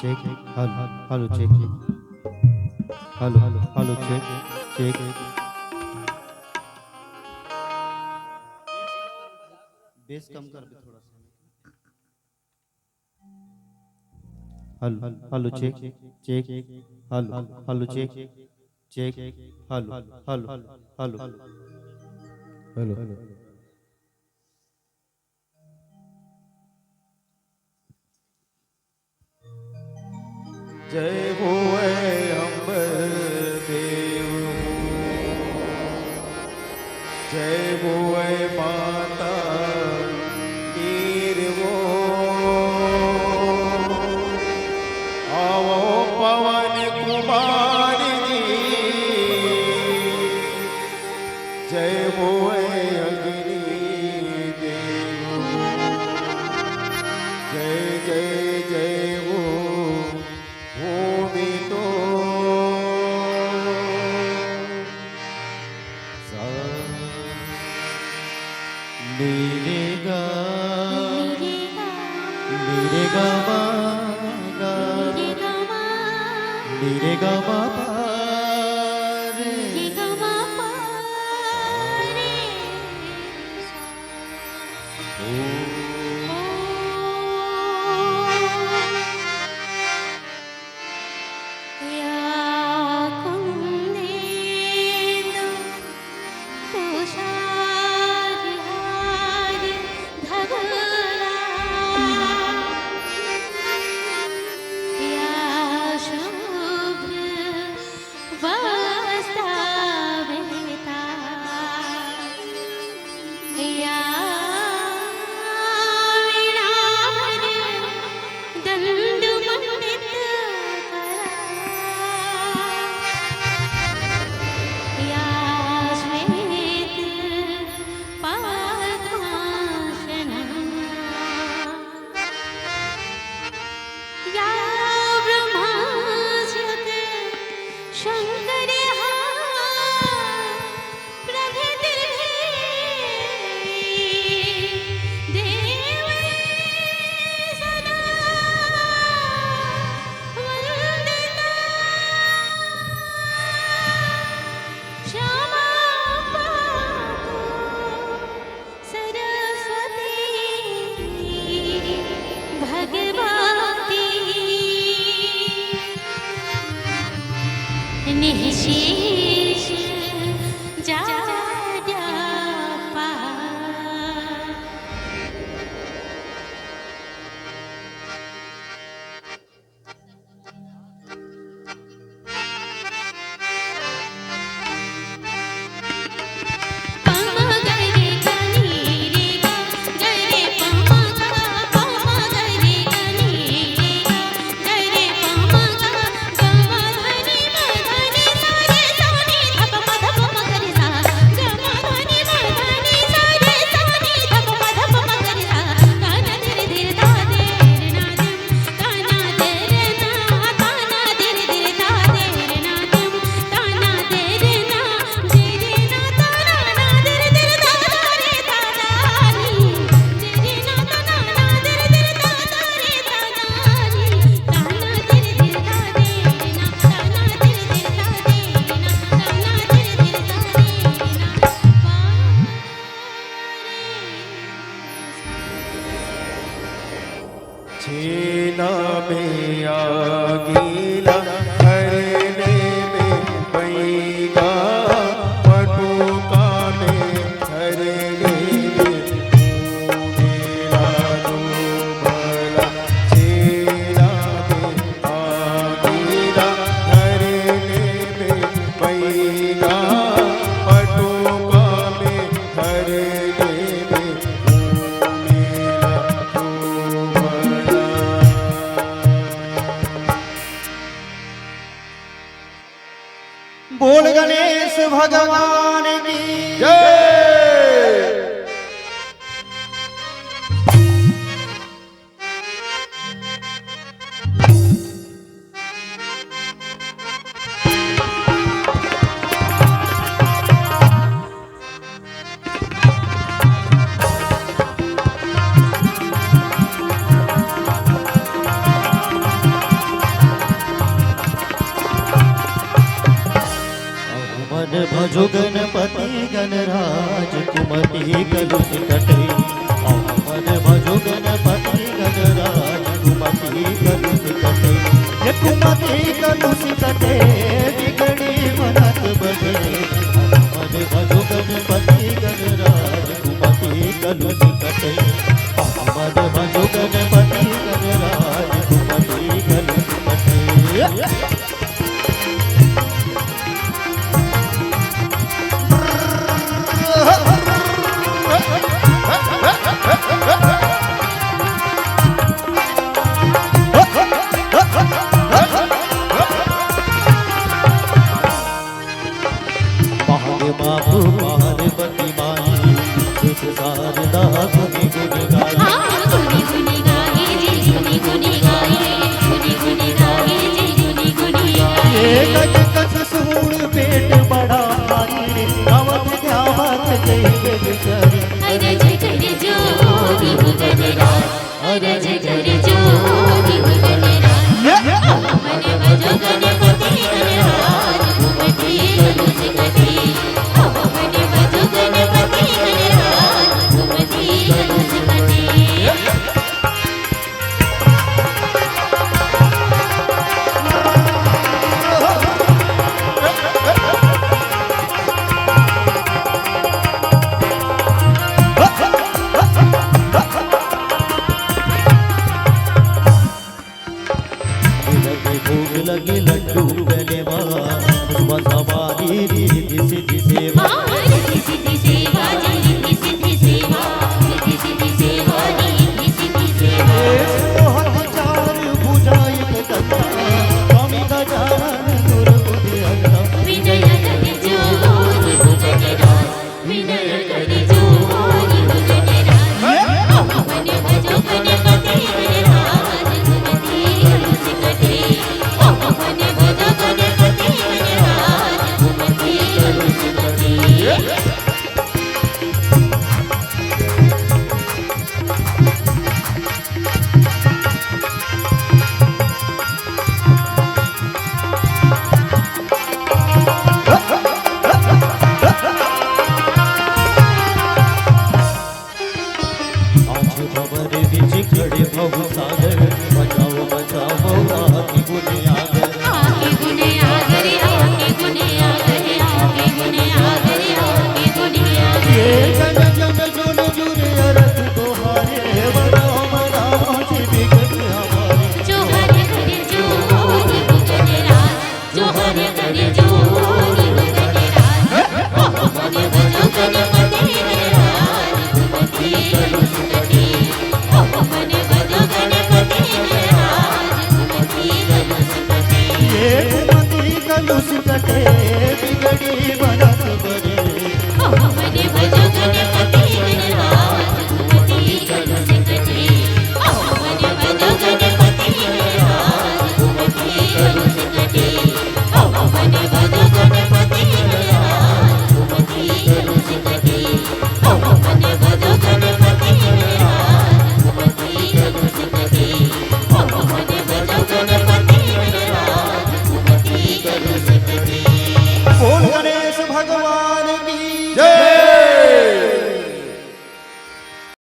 check, hello, check, hello, check. Bass कम कर दे थोड़ा सा। Hello check, hello check, hello. जय होए अम्बर देव, जय होए माता नीर वो, आओ पवन कुमार जी, जय होए अग्नि देव, जय जय जय हो भूमि तो मेरे गा मेरे गा निःशेष जा छेना में आगीला हरने में पैगा, पटुका में हरने में मेरा डूबला, छेना में आगीला हरने में पैगा, पटुका में हरने में बोल गणेश भगवान की जय। भजो गणपति गणराज कुमति कलुष कटे मन भजो गणपति गणराज कुमति कलुष कटे ये कुमति कलुष कटे बिगड़ी मनत बजे मन भजो गणपति गणराज कुमति कलुष कटे मन भजो गणपति गणराज कुमति कलुष कटे बाबू पार्वती माई इस शारदा गुनी गुनी गाई गुनी गुनी गाए जी गुनी गुनी गाए गुनी गुनी गाए जी गुनी गुनी गाए ये गज कस सूर पेट बड़ा भारी नवत ध्यावत जय बेचारी अरज कर जोगी गणराज अरज कर जोगी गणराज मन भजो गणपति गणराज कुमति कलुष कटे मन भजो गणपति गणराज कुमति कलुष कटे भोग लगे लड्डू गले हमारी रिद्धि सिद्धि सेवा रिद्धि सिद्धि